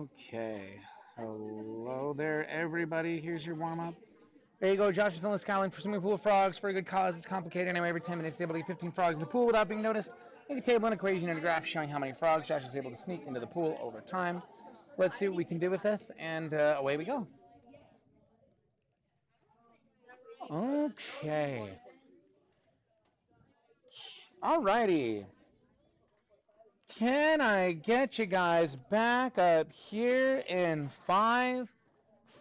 Okay. Hello there, everybody. Here's your warm up. There you go, Josh is filling the skyline for swimming pool of frogs for a good cause. It's complicated anyway. Every 10 minutes, he's able to get 15 frogs in the pool without being noticed. Make a table, an equation, and a graph showing how many frogs Josh is able to sneak into the pool over time. Let's see what we can do with this, and away we go. Okay. Alrighty. Can I get you guys back up here in 5,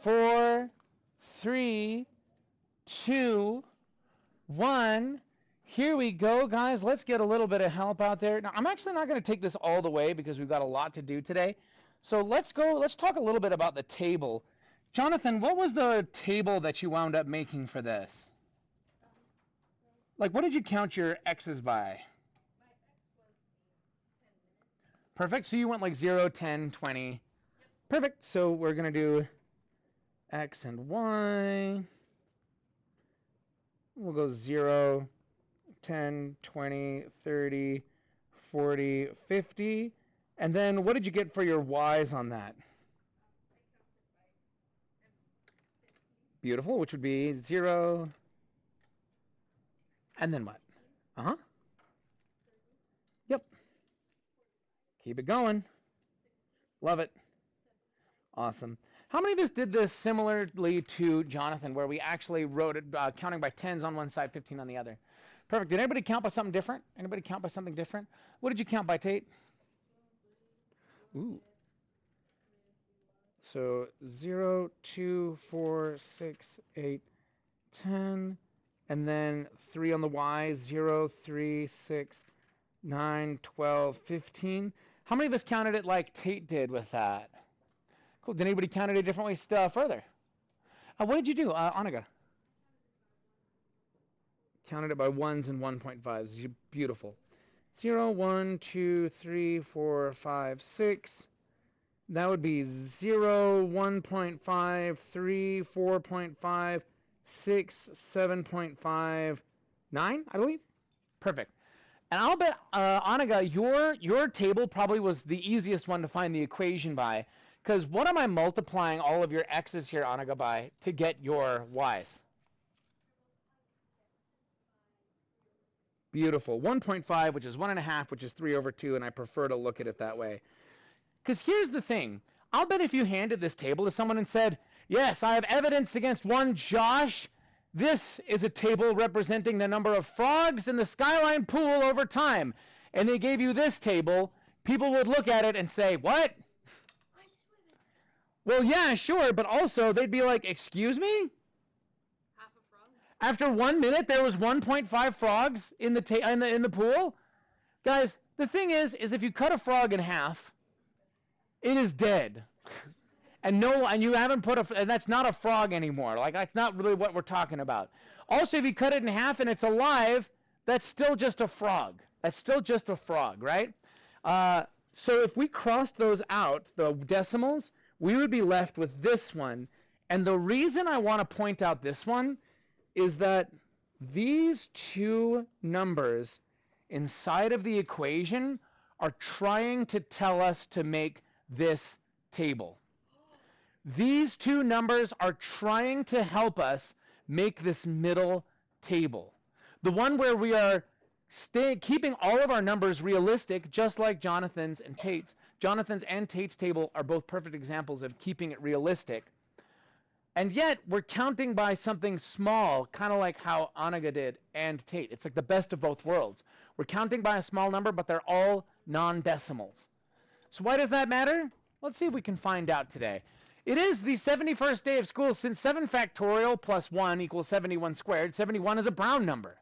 4, 3, 2, 1? Here we go, guys. Let's get a little bit of help out there. Now, I'm actually not going to take this all the way because we've got a lot to do today. So let's go. Let's talk a little bit about the table. Jonathan, what was the table that you wound up making for this? Like, what did you count your X's by? Perfect. So you went like 0, 10, 20. Perfect. So we're going to do X and Y. We'll go 0, 10, 20, 30, 40, 50. And then what did you get for your Y's on that? Beautiful, which would be 0. And then what? Uh-huh. Yep. Keep it going. Love it. Awesome. How many of us did this similarly to Jonathan, where we actually wrote it, counting by tens on one side, 15 on the other? Perfect. Did anybody count by something different? Anybody count by something different? What did you count by, Tate? Ooh. So 0, 2, 4, 6, 8, 10, and then 3 on the Y, 0, 3, 6, 9, 12, 15. How many of us counted it like Tate did with that? Cool. Did anybody count it a different way further? What did you do, Anaga? Counted it by ones and 1.5s. Beautiful. 0, 1, 2, 3, 4, 5, 6. That would be 0, 1.5, 3, 4.5, 6, 7.5, 9, I believe. Perfect. And I'll bet, Anaga, your table probably was the easiest one to find the equation by, because what am I multiplying all of your x's here, Anaga, by to get your y's? Beautiful. 1.5, which is 1.5, which is 3 over 2, and I prefer to look at it that way. Because here's the thing. I'll bet if you handed this table to someone and said, yes, I have evidence against one Josh. This is a table representing the number of frogs in the Skyline pool over time. And they gave you this table, people would look at it and say, what? Well, yeah, sure, but also they'd be like, excuse me? Half a frog? After 1 minute, there was 1.5 frogs in the pool? Guys, the thing is if you cut a frog in half, it is dead. And you haven't and that's not a frog anymore. Like, that's not really what we're talking about. Also, if you cut it in half and it's alive, that's still just a frog. That's still just a frog, right? So if we crossed those out, the decimals, we would be left with this one. And the reason I want to point out this one is that these two numbers inside of the equation are trying to tell us to make this table. These two numbers are trying to help us make this middle table. The one where we are keeping all of our numbers realistic, just like Jonathan's and Tate's. Jonathan's and Tate's table are both perfect examples of keeping it realistic. And yet, we're counting by something small, kind of like how Anaga did and Tate. It's like the best of both worlds. We're counting by a small number, but they're all non-decimals. So why does that matter? Let's see if we can find out today. It is the 71st day of school since 7 factorial plus 1 equals 71 squared. 71 is a Brown number.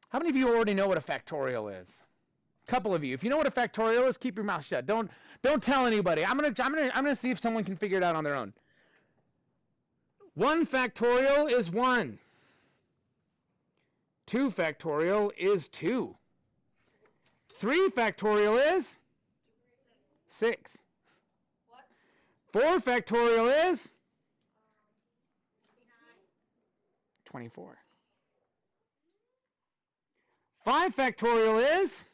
How many of you already know what a factorial is? A couple of you. If you know what a factorial is, keep your mouth shut. Don't tell anybody. I'm gonna see if someone can figure it out on their own. 1 factorial is 1. 2 factorial is 2. 3 factorial is 6. What? 4 factorial is 24. 5 factorial is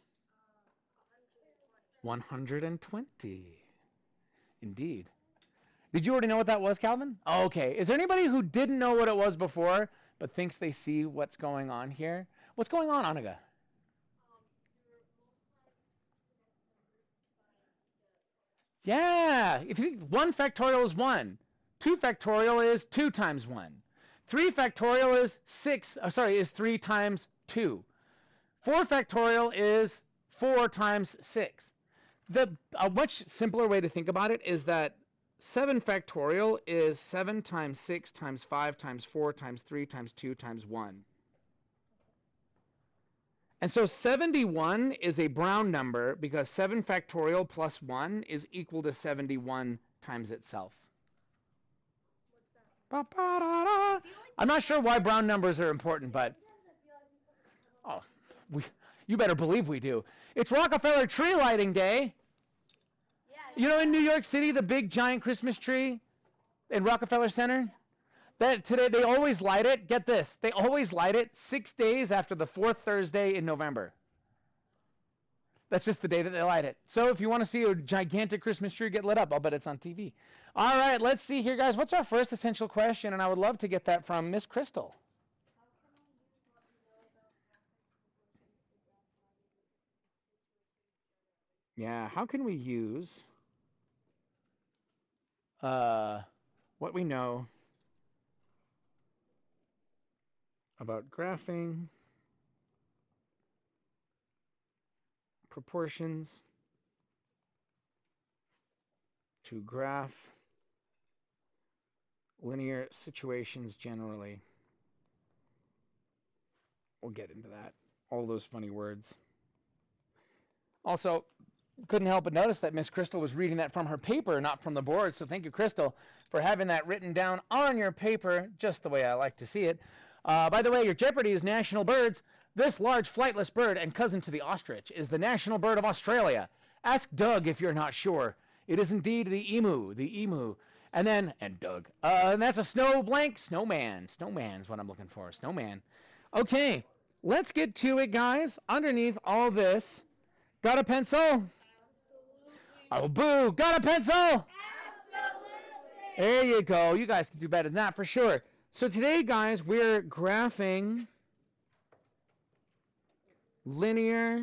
120. Indeed. Did you already know what that was, Calvin? Oh, okay. Is there anybody who didn't know what it was before, but thinks they see what's going on here? What's going on, Anaga? You're multiplying the next numbers by the. Yeah. If you 1 factorial is 1. 2 factorial is 2 times 1. 3 factorial is 6. Is 3 times 2. 4 factorial is 4 times 6. A much simpler way to think about it is that 7 factorial is 7 times 6 times 5 times 4 times 3 times 2 times 1. And so 71 is a Brown number because 7 factorial plus 1 is equal to 71 times itself. What's that? Ba-ba-da-da. I'm not sure why Brown numbers are important, but oh, we, you better believe we do. It's Rockefeller Tree Lighting Day. Yeah. You know, in New York City, the big giant Christmas tree in Rockefeller Center? That today they always light it. Get this. They always light it 6 days after the 4th Thursday in November. That's just the day that they light it. So if you want to see a gigantic Christmas tree get lit up, I'll bet it's on TV. All right, let's see here, guys. What's our first essential question? And I would love to get that from Miss Crystal. Yeah, how can we use what we know about graphing, proportions, to graph linear situations generally? We'll get into that. All those funny words. Also, couldn't help but notice that Miss Crystal was reading that from her paper, not from the board. So thank you, Crystal, for having that written down on your paper, just the way I like to see it. By the way, your Jeopardy is national birds. This large flightless bird and cousin to the ostrich is the national bird of Australia. Ask Doug if you're not sure. It is indeed the emu, the emu. And Doug. And that's a snow blank, snowman. Snowman's what I'm looking for, snowman. Okay, let's get to it, guys. Underneath all this, got a pencil? Absolutely. Oh, boo. Got a pencil? Absolutely. There you go. You guys can do better than that for sure. So today, guys, we're graphing linear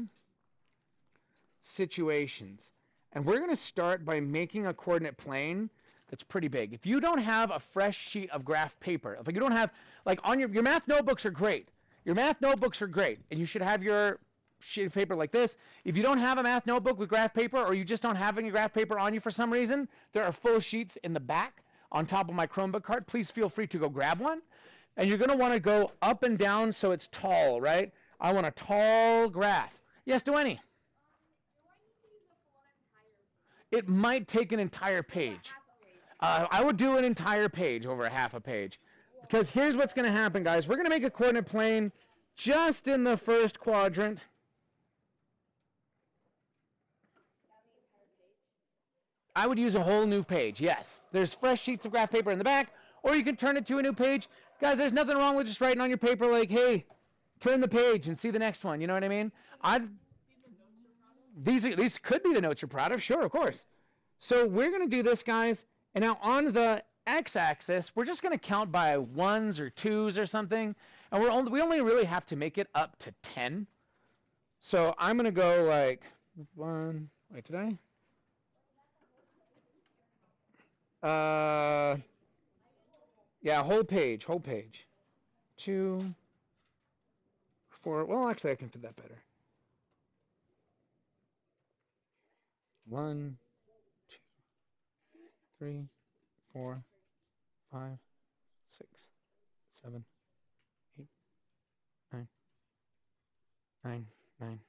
situations. And we're going to start by making a coordinate plane that's pretty big. If you don't have a fresh sheet of graph paper, if you don't have, like on your math notebooks are great. Your math notebooks are great. And you should have your sheet of paper like this. If you don't have a math notebook with graph paper, or you just don't have any graph paper on you for some reason, there are full sheets in the back on top of my Chromebook cart. Please feel free to go grab one. And you're going to want to go up and down so it's tall, right? I want a tall graph. Yes, Duane? Do I need to use a full entire page? It might take an entire Or page. half a page? I would do an entire page over a half a page. Because here's what's going to happen, guys. We're going to make a coordinate plane just in the first quadrant. I would use a whole new page, yes. There's fresh sheets of graph paper in the back, or you can turn it to a new page. Guys, there's nothing wrong with just writing on your paper like, hey, turn the page and see the next one. You know what I mean? I've these could be the notes you're proud of. Sure, of course. So we're going to do this, guys. And now on the x-axis, we're just going to count by ones or twos or something. And we only really have to make it up to 10. So I'm going to go like one. Wait, did I? Yeah, whole page, whole page. 2, 4. Well, actually, I can fit that better. 1, 2, 3, 4, 5, 6, 7, 8, 9, 9, 9,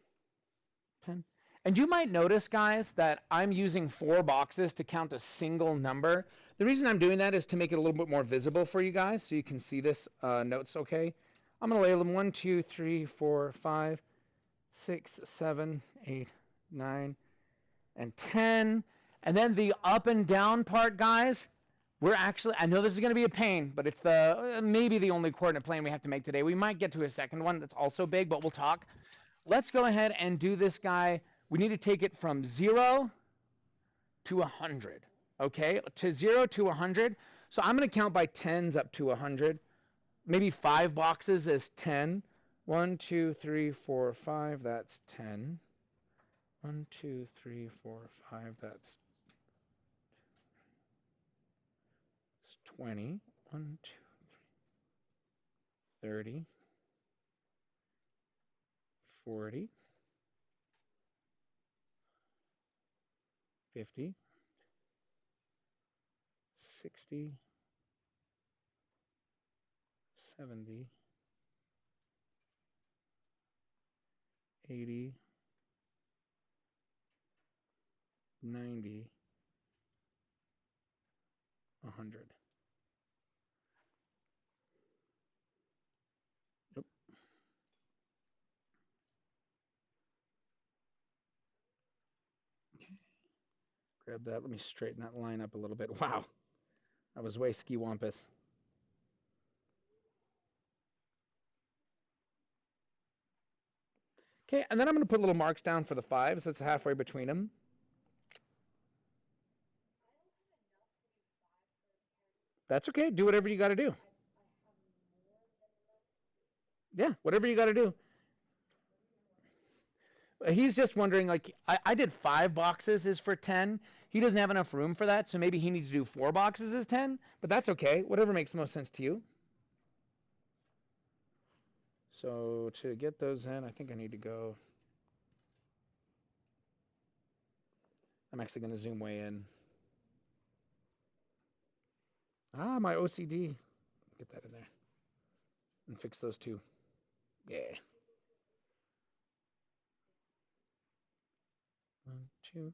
10. And you might notice, guys, that I'm using 4 boxes to count a single number. The reason I'm doing that is to make it a little bit more visible for you guys so you can see this notes okay. I'm going to label them 1, 2, 3, 4, 5, 6, 7, 8, 9, and 10. And then the up and down part, guys, we're actually, I know this is going to be a pain, but it's the maybe the only coordinate plane we have to make today. We might get to a second one that's also big, but we'll talk. Let's go ahead and do this guy we need to take it from 0 to 100. Okay, to 0 to 100. So I'm going to count by tens up to 100. Maybe 5 boxes is 10. 1, 2, 3, 4, 5. That's 10. 1, 2, 3, 4, 5. That's 20. 1, 2, 30. 40. 50. 60. 70. 80. 90. 100. Yep. Grab that. Let me straighten that line up a little bit. Wow. That was way ski wampus. Okay, and then I'm going to put little marks down for the 5s. That's halfway between them. That's okay. Do whatever you got to do. Yeah, whatever you got to do. He's just wondering, like, I did 5 boxes is for 10. He doesn't have enough room for that, so maybe he needs to do 4 boxes is 10. But that's okay. Whatever makes the most sense to you. So to get those in, I think I need to go. I'm actually going to zoom way in. Ah, my OCD. Get that in there. And fix those two. Yeah. 1, 2.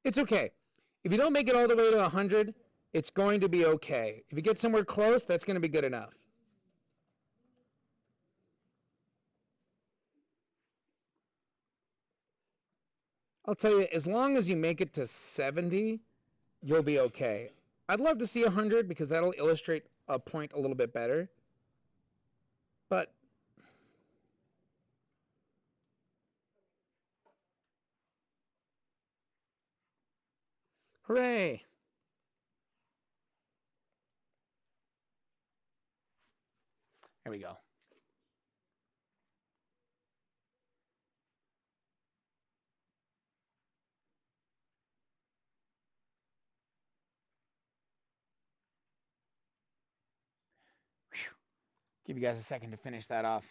It's okay. If you don't make it all the way to 100, it's going to be okay. If you get somewhere close, that's going to be good enough. I'll tell you, as long as you make it to 70, you'll be okay. I'd love to see 100 because that'll illustrate a point a little bit better. But hooray! There we go. Whew. Give you guys a second to finish that off.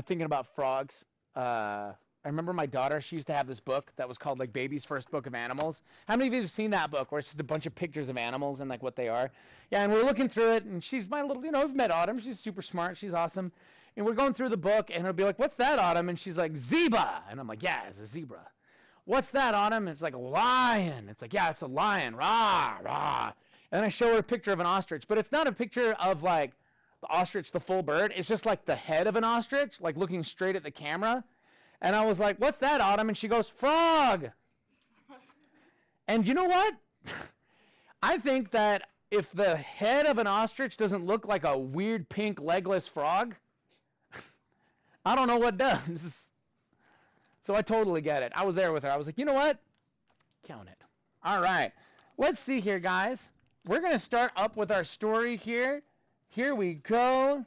Thinking about frogs, I remember my daughter, she used to have this book that was called like Baby's First Book of Animals. How many of you have seen that book where it's just a bunch of pictures of animals and like what they are? Yeah, and we're looking through it, and she's my little, I've met Autumn. She's super smart. She's awesome. And we're going through the book, and it'll be like, what's that, Autumn? And she's like, zebra. And I'm like, yeah, it's a zebra. What's that, Autumn? And it's like a lion. It's like, yeah, it's a lion. Rah, rah. And then I show her a picture of an ostrich, but it's not a picture of like the ostrich, the full bird. It's just like the head of an ostrich, like looking straight at the camera. And I was like, what's that, Autumn? And she goes, frog. And you know what? I think that if the head of an ostrich doesn't look like a weird pink legless frog, I don't know what does. So I totally get it. I was there with her. I was like, you know what? Count it. All right. Let's see here, guys. We're going to start up with our story here. Here we go.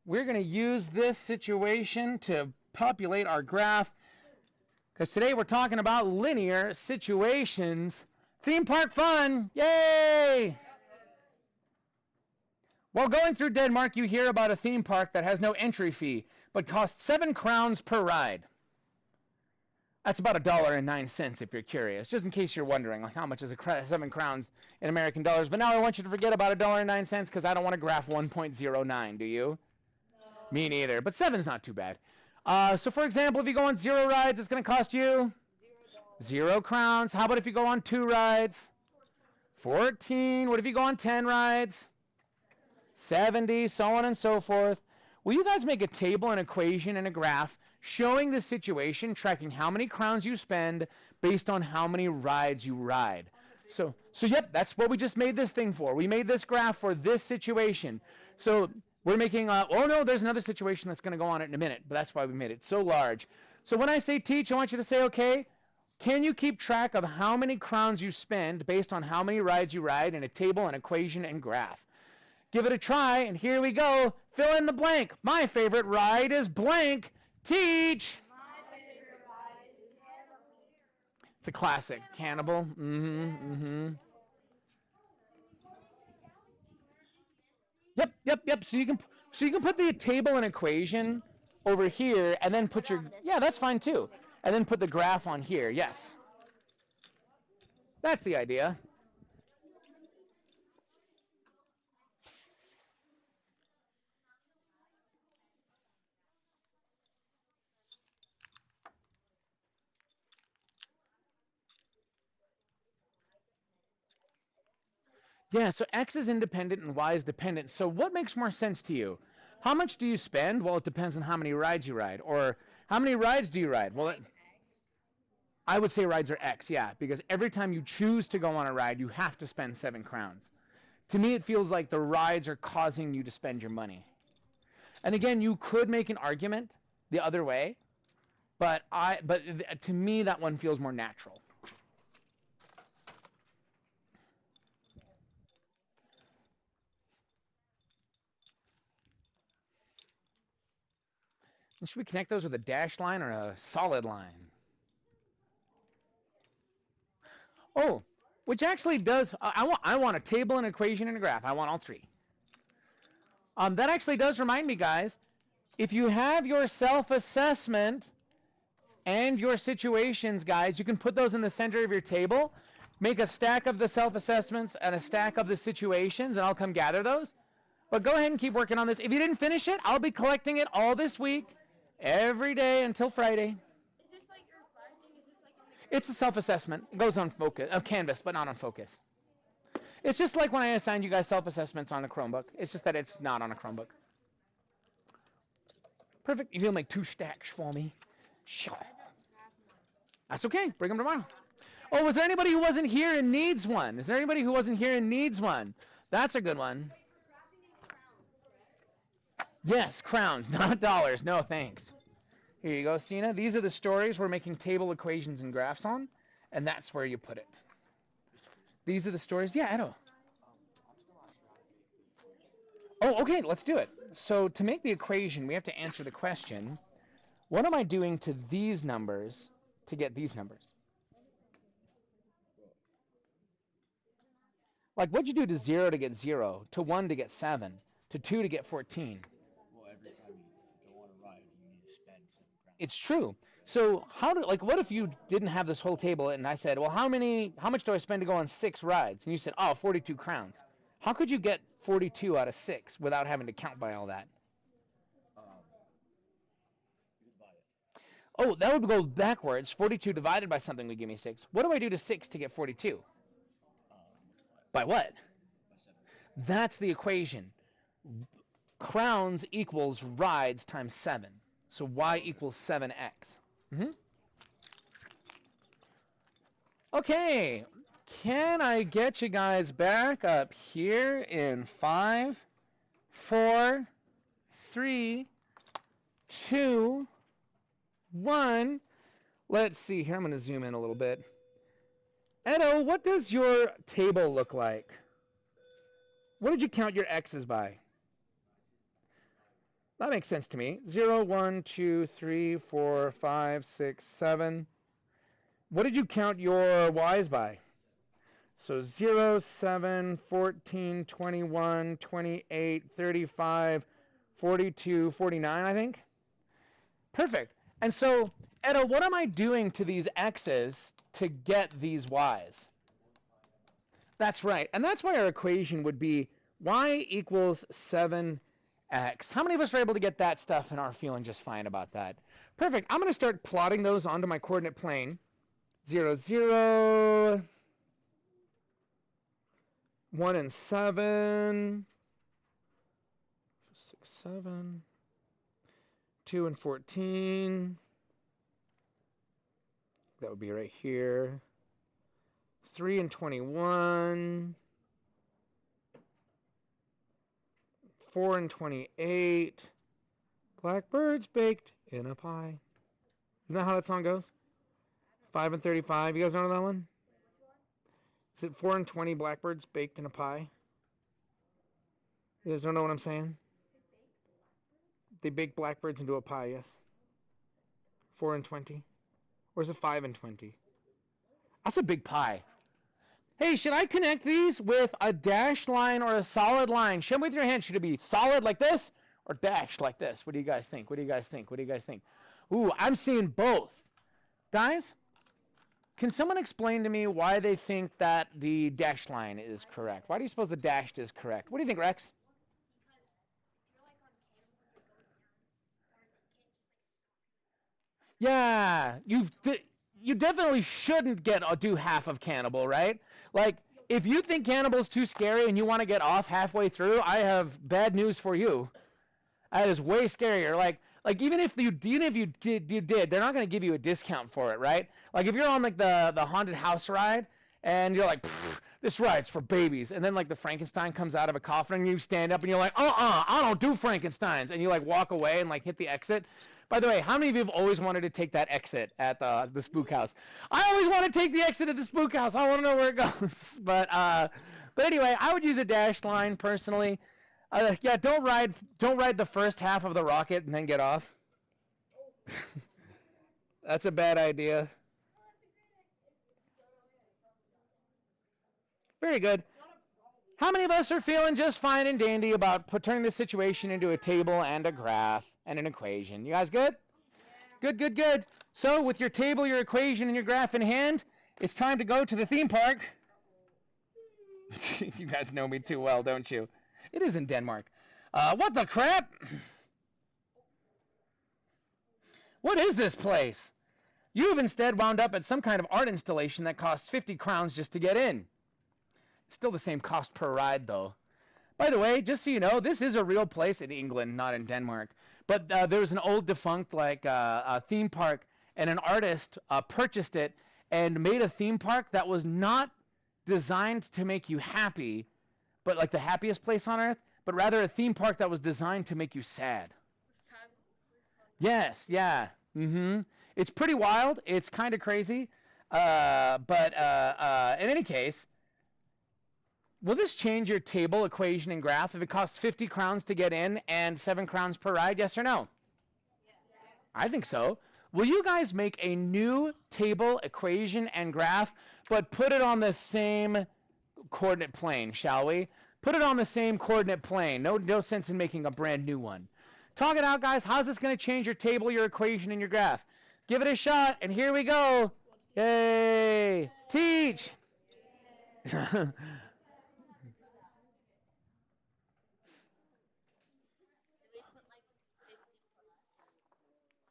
We're going to use this situation to populate our graph, because today we're talking about linear situations. Theme park fun! Yay! While going through Denmark, you hear about a theme park that has no entry fee, but costs 7 crowns per ride. That's about $1.09 if you're curious, just in case you're wondering, like how much is 7 crowns in American dollars. But now I want you to forget about $1.09 because I don't want to graph 1.09, do you? No. Me neither, but 7's not too bad. So for example, if you go on 0 rides, it's going to cost you 0 crowns. How about if you go on 2 rides? 14. What if you go on 10 rides? 70, so on and so forth. Will you guys make a table, an equation, and a graph showing the situation, tracking how many crowns you spend based on how many rides you ride? So yep, that's what we just made this thing for. We made this graph for this situation. So we're making, oh no, there's another situation that's going to go on it in a minute, but that's why we made it so large. So when I say teach, I want you to say, okay, can you keep track of how many crowns you spend based on how many rides you ride in a table, an equation, and graph? Give it a try, and here we go. Fill in the blank. My favorite ride is blank. Teach. My favorite ride is cannibal. It's a classic. Cannibal. Yep. So you can put the table and equation over here, and then put your, yeah, that's fine too. And then put the graph on here. Yes. That's the idea. Yeah, so X is independent and Y is dependent. So what makes more sense to you? How much do you spend? Well, it depends on how many rides you ride. Or how many rides do you ride? Well, I would say rides are X, yeah, because every time you choose to go on a ride, you have to spend 7 crowns. To me, it feels like the rides are causing you to spend your money. And again, you could make an argument the other way, but to me, that one feels more natural. And should we connect those with a dashed line or a solid line? Oh, which actually does, I want a table, an equation, and a graph. I want all 3. That actually does remind me, guys, if you have your self-assessment and your situations, guys, you can put those in the center of your table, make a stack of the self-assessments and a stack of the situations, and I'll come gather those. But go ahead and keep working on this. If you didn't finish it, I'll be collecting it all this week, every day until Friday. Is this like your reply thing? Is this like on the It's a self-assessment. It goes on focus, Canvas, but not on Focus. It's just like when I assigned you guys self-assessments on a Chromebook. It's just that it's not on a Chromebook. Perfect. You'll make 2 stacks for me. Sure. That's okay. Bring them tomorrow. Oh, was there anybody who wasn't here and needs one? Is there anybody who wasn't here and needs one? That's a good one. Yes, crowns, not dollars. No, thanks. Here you go, Sina. These are the stories we're making table equations and graphs on, and that's where you put it. These are the stories. Yeah, I know. Oh, okay, let's do it. So to make the equation, we have to answer the question, what am I doing to these numbers to get these numbers? Like, what'd you do to 0 to get 0, to 1 to get 7, to 2 to get 14? Well, every time you go on a ride, you need to spend 7 crowns. It's true. So what if you didn't have this whole table and I said, well, how much do I spend to go on 6 rides? And you said, oh, 42 crowns. How could you get 42 out of 6 without having to count by all that? You divide it. Oh, that would go backwards. 42 divided by something would give me 6. What do I do to 6 to get 42? Multiply By what? by 7. That's the equation. Crowns equals rides times 7. So y equals 7x. Okay. Can I get you guys back up here in 5, 4, 3, 2, 1? Let's see here. I'm going to zoom in a little bit. Edo, what does your table look like? What did you count your x's by? That makes sense to me. 0, 1, 2, 3, 4, 5, 6, 7. What did you count your y's by? So 0, 7, 14, 21, 28, 35, 42, 49, I think. Perfect. And so, Edo, what am I doing to these x's to get these y's? That's right. And that's why our equation would be y equals 7x. How many of us are able to get that stuff and are feeling just fine about that? Perfect. I'm going to start plotting those onto my coordinate plane. 0, 0. 1 and 7. 6, 7. 2 and 14. That would be right here. 3 and 21. 4 and 28. Blackbirds baked in a pie. Isn't that how that song goes? 5 and 35. You guys know that one? Is it 4 and 20 blackbirds baked in a pie? You guys don't know what I'm saying? They bake blackbirds into a pie, yes. 4 and 20. Or is it 5 and 20? That's a big pie. Hey, should I connect these with a dashed line or a solid line? Show me with your hand. Should it be solid like this or dashed like this? What do you guys think? What do you guys think? What do you guys think? Ooh, I'm seeing both. Guys, can someone explain to me why they think that the dashed line is correct? Why do you suppose the dashed is correct? What do you think, Rex? Yeah, you definitely shouldn't do half of Cannibal, right? Like, if you think Cannibal's too scary and you want to get off halfway through, I have bad news for you. That is way scarier. Like even if you did, they're not going to give you a discount for it, right? Like if you're on like the haunted house ride and you're like, this ride's for babies, and then like the Frankenstein comes out of a coffin and you stand up and you're like, I don't do Frankensteins, and you like walk away and like hit the exit. By the way, how many of you have always wanted to take that exit at the spook house? I always want to take the exit at the spook house. I want to know where it goes. But anyway, I would use a dash line personally. Yeah, don't ride the first half of the rocket and then get off. That's a bad idea. Very good. How many of us are feeling just fine and dandy about turning this situation into a table and a graph and an equation? You guys good? Good, good, good. So with your table, your equation, and your graph in hand, it's time to go to the theme park. You guys know me too well, don't you? It is in Denmark. What the crap? What is this place? You've instead wound up at some kind of art installation that costs 50 crowns just to get in. Still the same cost per ride, though. By the way, just so you know, this is a real place in England, not in Denmark. But there was an old defunct theme park, and an artist purchased it and made a theme park that was not designed to make you happy, but like the happiest place on earth, but rather a theme park that was designed to make you sad. Yes, yeah. It's pretty wild. It's kind of crazy. But in any case, will this change your table, equation, and graph if it costs 50 crowns to get in and 7 crowns per ride? Yes or no? I think so. Will you guys make a new table, equation, and graph, but put it on the same coordinate plane, shall we? Put it on the same coordinate plane. No sense in making a brand new one. Talk it out, guys. How's this going to change your table, your equation, and your graph? Give it a shot, and here we go. Yay! Teach!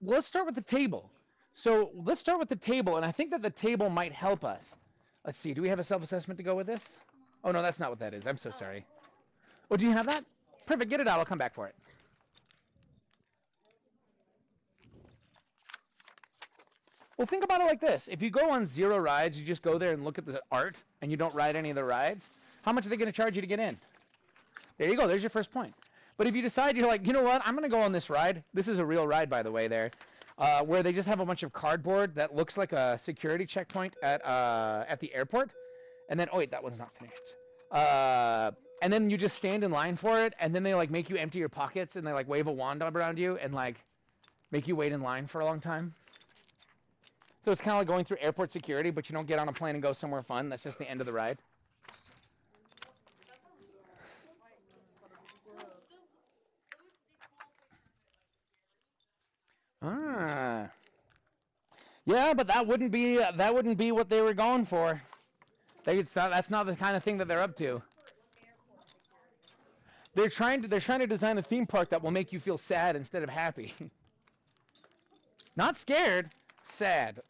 Let's start with the table. So let's start with the table, and I think that the table might help us. Let's see. Do we have a self-assessment to go with this? Oh, no, that's not what that is. I'm so sorry. Oh, do you have that? Perfect. Get it out. I'll come back for it. Well, think about it like this. If you go on 0 rides, you just go there and look at the art, and you don't ride any of the rides, how much are they going to charge you to get in? There you go. There's your first point. But if you decide you're like, you know what, I'm going to go on this ride. This is a real ride, by the way, there, where they just have a bunch of cardboard that looks like a security checkpoint at the airport. And then, oh, wait, that one's not finished. And then you just stand in line for it, and then they, like, make you empty your pockets, and they, like, wave a wand around you and, like, make you wait in line for a long time. So it's kind of like going through airport security, but you don't get on a plane and go somewhere fun. That's just the end of the ride. Ah. Yeah, but that wouldn't be what they were going for. That's not the kind of thing that they're up to. They're trying to design a theme park that will make you feel sad instead of happy. Not scared, sad.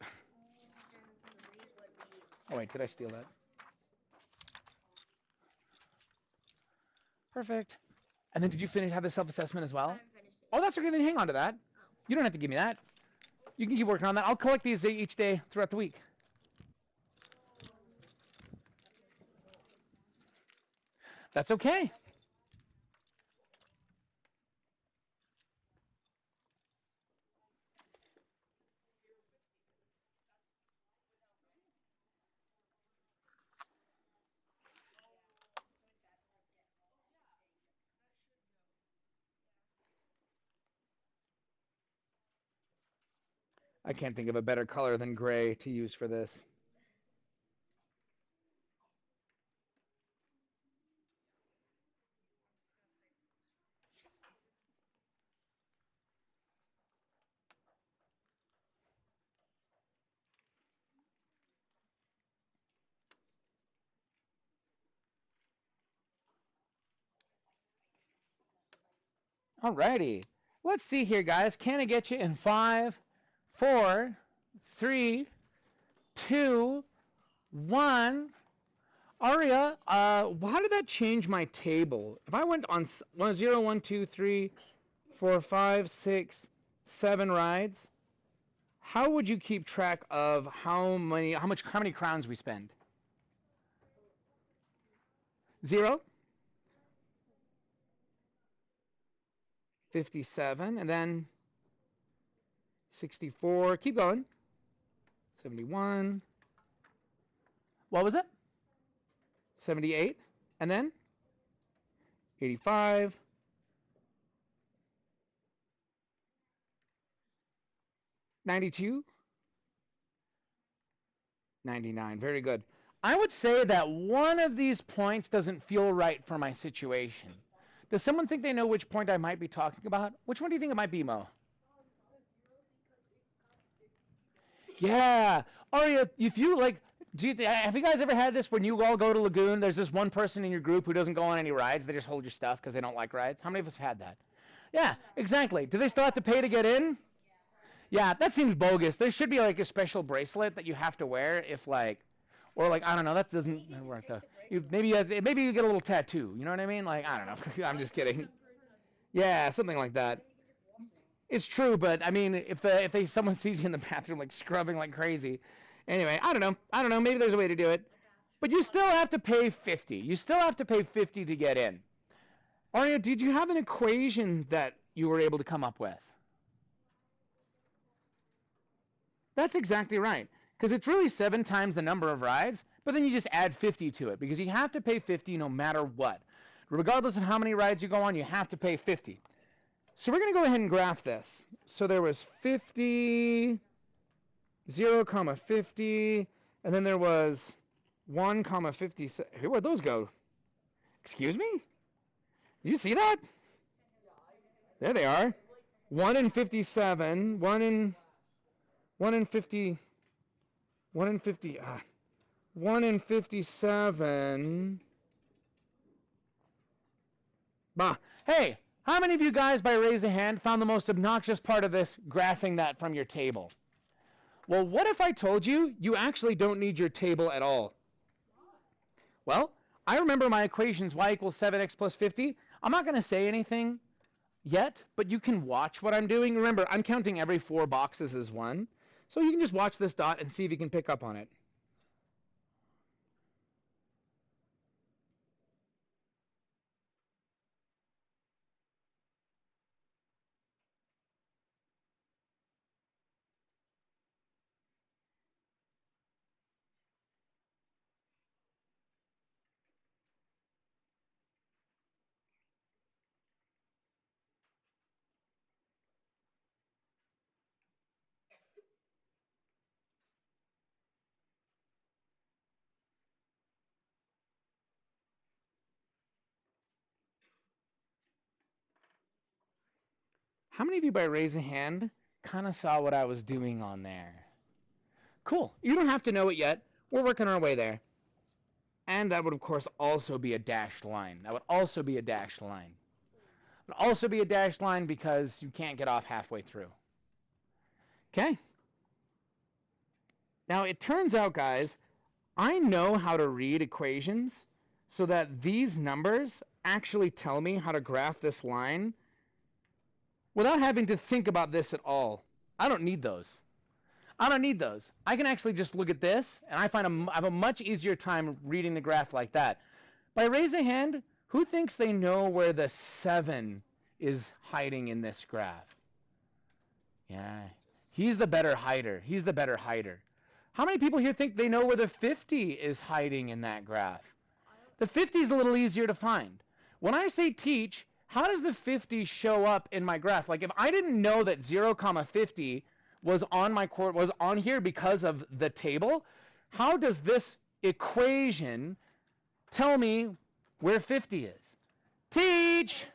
Oh wait, did I steal that? Perfect. And then did you finish have the self-assessment as I well? haven't finished it. Oh, that's okay. Then hang on to that. You don't have to give me that. You can keep working on that. I'll collect these each day throughout the week. That's okay. I can't think of a better color than gray to use for this. Alrighty. Let's see here, guys. Can I get you in 5, 4, 3, 2, 1? Aria, how did that change my table? If I went on 0, 1, 2, 3, 4, 5, 6, 7 rides, how would you keep track of how many crowns we spend? 0, 57, and then 64. Keep going. 71. What was it? 78, and then 85, 92, 99. Very good. I would say that one of these points doesn't feel right for my situation. Does someone think they know which point I might be talking about? Which one do you think it might be, Mo? Yeah. Aria, if you like, have you guys ever had this when you all go to Lagoon? There's this one person in your group who doesn't go on any rides. They just hold your stuff because they don't like rides. How many of us have had that? Yeah, exactly. Do they still have to pay to get in? Yeah, that seems bogus. There should be like a special bracelet that you have to wear if like, or like I don't know. That doesn't work though. Maybe you get a little tattoo. You know what I mean? Like I don't know. I'm just kidding. Yeah, something like that. It's true, but I mean, if someone sees you in the bathroom like scrubbing like crazy, anyway, I don't know. I don't know. Maybe there's a way to do it, but you still have to pay 50. You still have to pay 50 to get in. Aria, did you have an equation that you were able to come up with? That's exactly right. Because it's really 7 times the number of rides, but then you just add 50 to it because you have to pay 50 no matter what. Regardless of how many rides you go on, you have to pay 50. So we're going to go ahead and graph this. So there was 50, 0, comma 50, and then there was 1, comma 50. Where'd those go? Excuse me? Did you see that? There they are. 1 in 57, 1 in 50, 1 in 50, 1 in 57. Bah. Hey, how many of you guys, by raise of hand, found the most obnoxious part of this graphing that from your table? Well, what if I told you you actually don't need your table at all? Well, I remember my equations y equals 7x plus 50. I'm not going to say anything yet, but you can watch what I'm doing. Remember, I'm counting every 4 boxes as 1. So you can just watch this dot and see if you can pick up on it. How many of you, by raising hand, kind of saw what I was doing on there? Cool. You don't have to know it yet. We're working our way there. And that would, of course, also be a dashed line. That would also be a dashed line. It would also be a dashed line because you can't get off halfway through. Okay? Now, it turns out, guys, I know how to read equations so that these numbers actually tell me how to graph this line without having to think about this at all. I don't need those. I don't need those. I can actually just look at this, and I have a much easier time reading the graph like that. By raise a hand, who thinks they know where the 7 is hiding in this graph? Yeah, he's the better hider. He's the better hider. How many people here think they know where the 50 is hiding in that graph? The 50 is a little easier to find. When I say teach, how does the 50 show up in my graph? Like if I didn't know that 0, 50 was on here because of the table, how does this equation tell me where 50 is? Teach!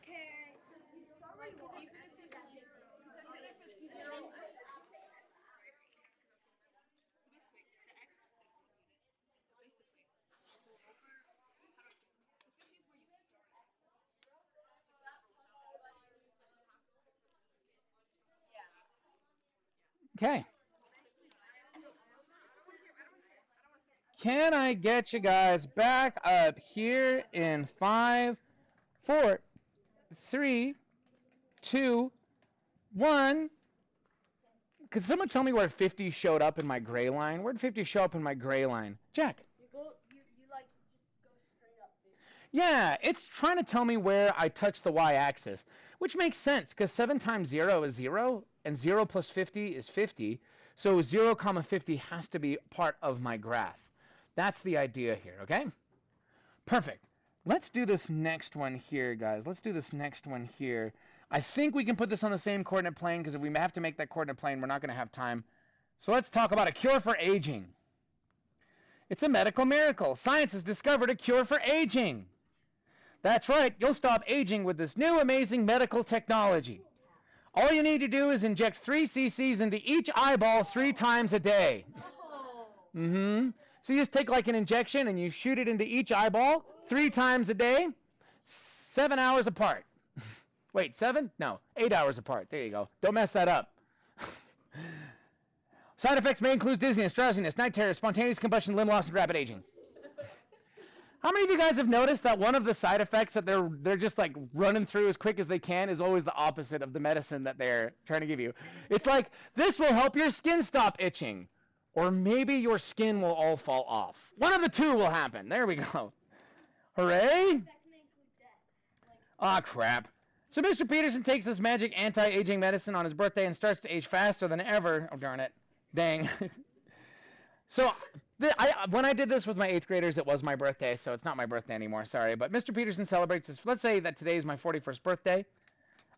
Okay. Can I get you guys back up here in 5, 4, 3, 2, 1? Could someone tell me where 50 showed up in my gray line? Where did 50 show up in my gray line? Jack. You like just go straight up, dude. Yeah, it's trying to tell me where I touch the y-axis, which makes sense because 7 times 0 is 0, and 0 plus 50 is 50. So 0, 50 has to be part of my graph. That's the idea here, okay? Perfect. Let's do this next one here, guys. Let's do this next one here. I think we can put this on the same coordinate plane because if we have to make that coordinate plane, we're not going to have time. So let's talk about a cure for aging. It's a medical miracle. Science has discovered a cure for aging. That's right. You'll stop aging with this new amazing medical technology. All you need to do is inject 3 cc's into each eyeball 3 times a day. So you just take like an injection and you shoot it into each eyeball 3 times a day, 7 hours apart. Wait, 7? No, 8 hours apart. There you go. Don't mess that up. Side effects may include dizziness, drowsiness, night terrors, spontaneous combustion, limb loss, and rapid aging. How many of you guys have noticed that one of the side effects that they're just like running through as quick as they can is always the opposite of the medicine that they're trying to give you? It's like, this will help your skin stop itching. Or maybe your skin will all fall off. One of the two will happen. There we go. Hooray! Ah, crap. So Mr. Petersen takes this magic anti-aging medicine on his birthday and starts to age faster than ever. Oh, darn it. Dang. So when I did this with my 8th graders, it was my birthday, so it's not my birthday anymore, sorry. But Mr. Petersen celebrates his, let's say that today is my 41st birthday.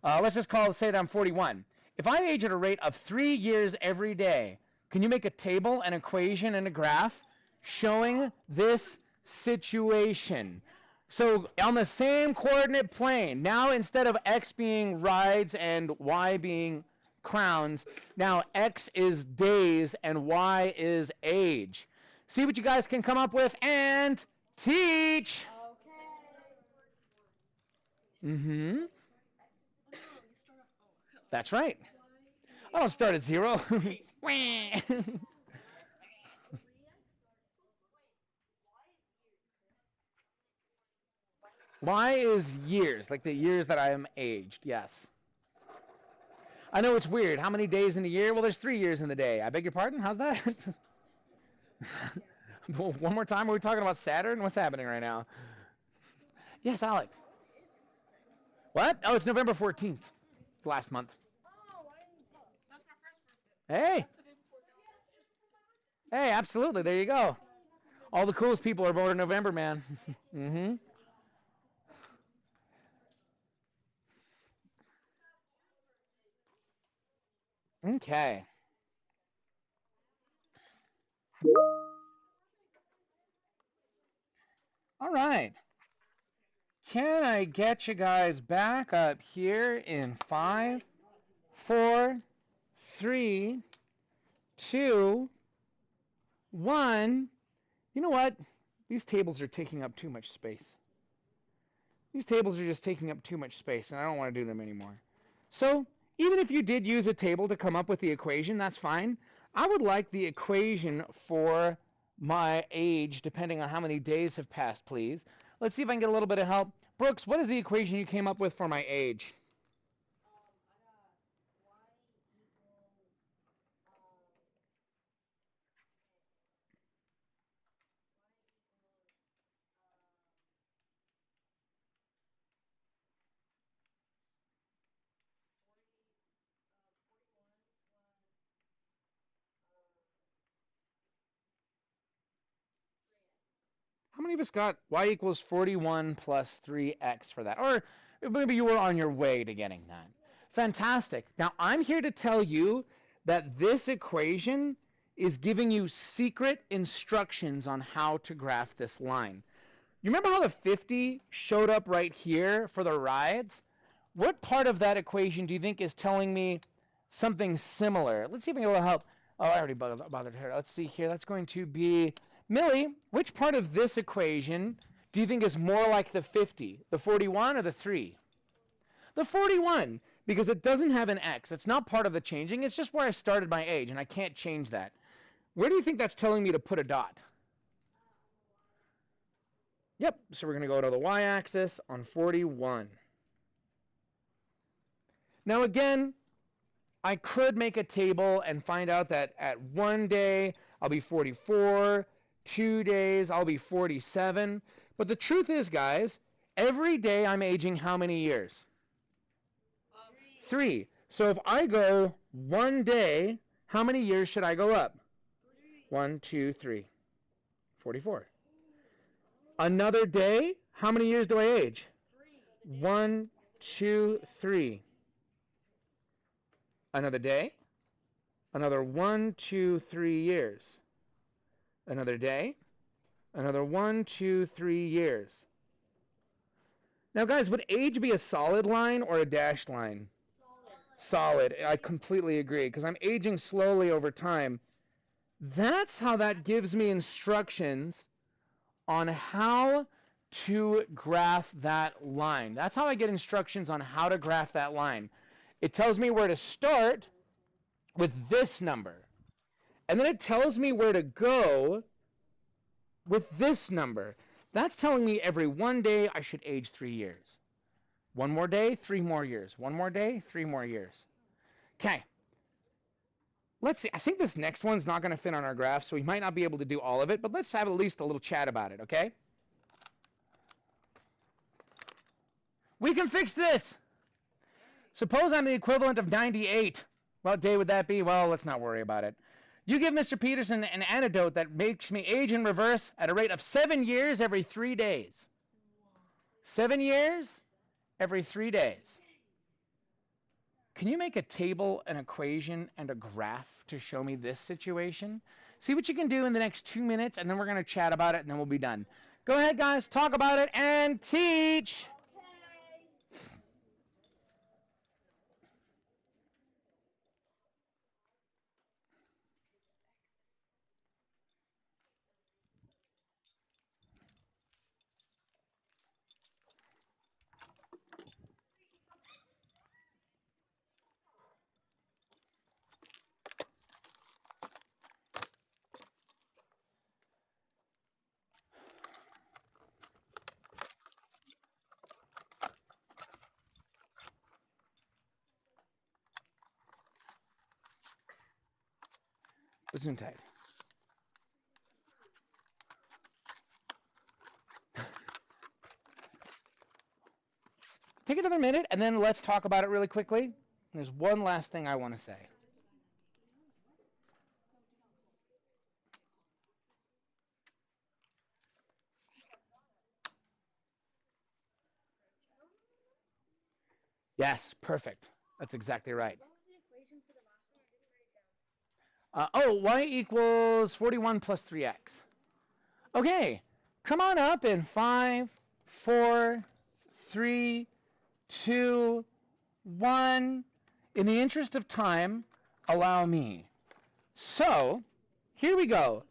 Let's just say that I'm 41. If I age at a rate of 3 years every day, can you make a table, an equation, and a graph showing this situation? So on the same coordinate plane, now instead of x being rides and y being crowns, now x is days and y is age. See what you guys can come up with and teach. Okay. That's right. I don't start at 0. Y is years, like the years that I am aged, yes. I know it's weird. How many days in a year? Well, there's 3 years in the day. I beg your pardon? How's that? One more time. Are we talking about Saturn? What's happening right now? Yes, Alex. What? Oh, it's November 14th. It's last month. Hey. Hey, absolutely. There you go. All the coolest people are born in November, man. Okay. All right. Can I get you guys back up here in 5, 4, 3, 2, 1? You know what? These tables are taking up too much space. These tables are just taking up too much space, and I don't want to do them anymore. So, even if you did use a table to come up with the equation, that's fine. I would like the equation for my age, depending on how many days have passed, please. Let's see if I can get a little bit of help. Brooks, what is the equation you came up with for my age? I got y equals How many of us got y equals 41 plus 3x for that? Or maybe you were on your way to getting that. Fantastic. Now, I'm here to tell you that this equation is giving you secret instructions on how to graph this line. You remember how the 50 showed up right here for the rides? What part of that equation do you think is telling me something similar? Let's see if I can get a little help. Oh, I already bothered her. Let's see here. That's going to be Millie. Which part of this equation do you think is more like the 50? The 41 or the 3? The 41, because it doesn't have an x. It's not part of the changing. It's just where I started my age, and I can't change that. Where do you think that's telling me to put a dot? Yep, so we're going to go to the y-axis on 41. Now again, I could make a table and find out that at 1 day I'll be 44, 2 days I'll be 47. But the truth is, guys, every day I'm aging how many years? 3. So if I go 1 day, how many years should I go up? 1, 2, 3. 44. Another day, how many years do I age? 1, 2, 3. Another day, another 1, 2, 3 years. Another day, another 1, 2, 3 years. Now, guys, would age be a solid line or a dashed line? Solid. I completely agree, because I'm aging slowly over time. That's how that gives me instructions on how to graph that line. That's how I get instructions on how to graph that line. It tells me where to start with this number. And then it tells me where to go with this number. That's telling me every 1 day I should age 3 years. 1 more day, 3 more years. 1 more day, 3 more years. Okay. Let's see. I think this next one's not going to fit on our graph, so we might not be able to do all of it, but let's have at least a little chat about it, okay? We can fix this. Suppose I'm the equivalent of 98. What day would that be? Well, let's not worry about it. You give Mr. Petersen an antidote that makes me age in reverse at a rate of 7 years every 3 days. 7 years every 3 days. Can you make a table, an equation, and a graph to show me this situation? See what you can do in the next 2 minutes, and then we're going to chat about it, and then we'll be done. Go ahead, guys. Talk about it and teach. Gesundheit. Take another minute, and then let's talk about it really quickly. There's one last thing I want to say. Yes, perfect. That's exactly right. Y equals 41 plus 3x. Okay, come on up in 5, 4, 3, 2, 1. In the interest of time, allow me. So, here we go.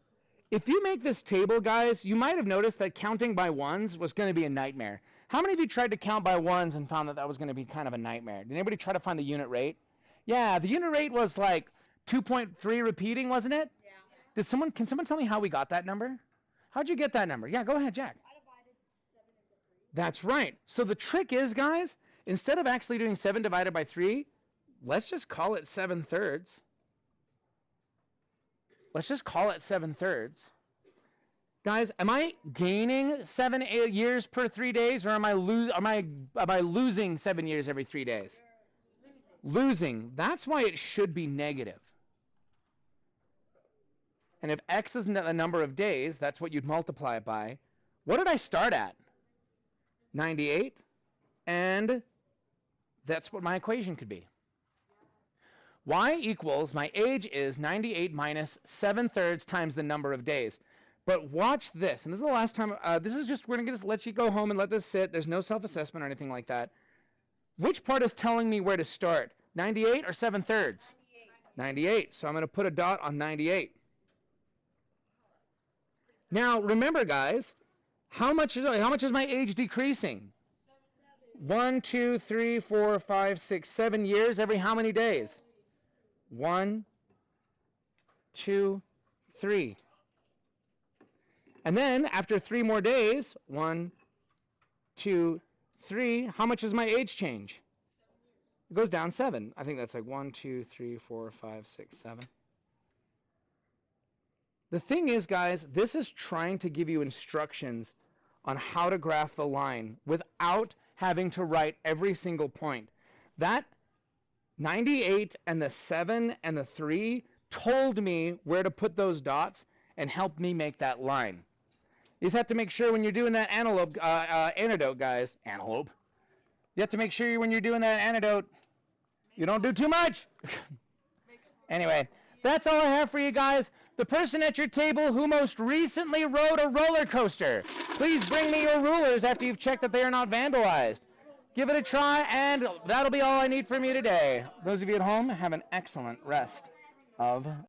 If you make this table, guys, you might have noticed that counting by ones was going to be a nightmare. How many of you tried to count by ones and found that that was going to be kind of a nightmare? Did anybody try to find the unit rate? Yeah, the unit rate was like 2.3 repeating, wasn't it? Yeah. Can someone tell me how we got that number? How'd you get that number? Yeah, go ahead, Jack. That's right. So the trick is, guys, instead of actually doing 7 divided by 3, let's just call it 7/3. Let's just call it 7/3. Guys, am I gaining 7 years per 3 days, or am I losing 7 years every 3 days? Losing. That's why it should be negative. And if x is the number of days, that's what you'd multiply it by. What did I start at? 98. And that's what my equation could be. Y equals, my age is 98 minus 7/3 times the number of days. But watch this, and this is the last time, this is just, we're going to just let you go home and let this sit. There's no self-assessment or anything like that. Which part is telling me where to start? 98 or 7/3? 98. So I'm going to put a dot on 98. Now, remember, guys, how much is my age decreasing? 1, 2, 3, 4, 5, 6, 7 years every how many days? 1, 2, 3. And then after 3 more days, 1, 2, 3, how much does my age change? It goes down 7. I think that's like 1, 2, 3, 4, 5, 6, 7. The thing is, guys, this is trying to give you instructions on how to graph the line without having to write every single point. That 98 and the 7 and the 3 told me where to put those dots and helped me make that line. You just have to make sure when you're doing that antidote, guys, antelope. You have to make sure when you're doing that antidote, you don't do too much. Anyway, that's all I have for you guys. The person at your table who most recently rode a roller coaster, please bring me your rulers after you've checked that they are not vandalized. Give it a try, and that'll be all I need from you today. Those of you at home, have an excellent rest of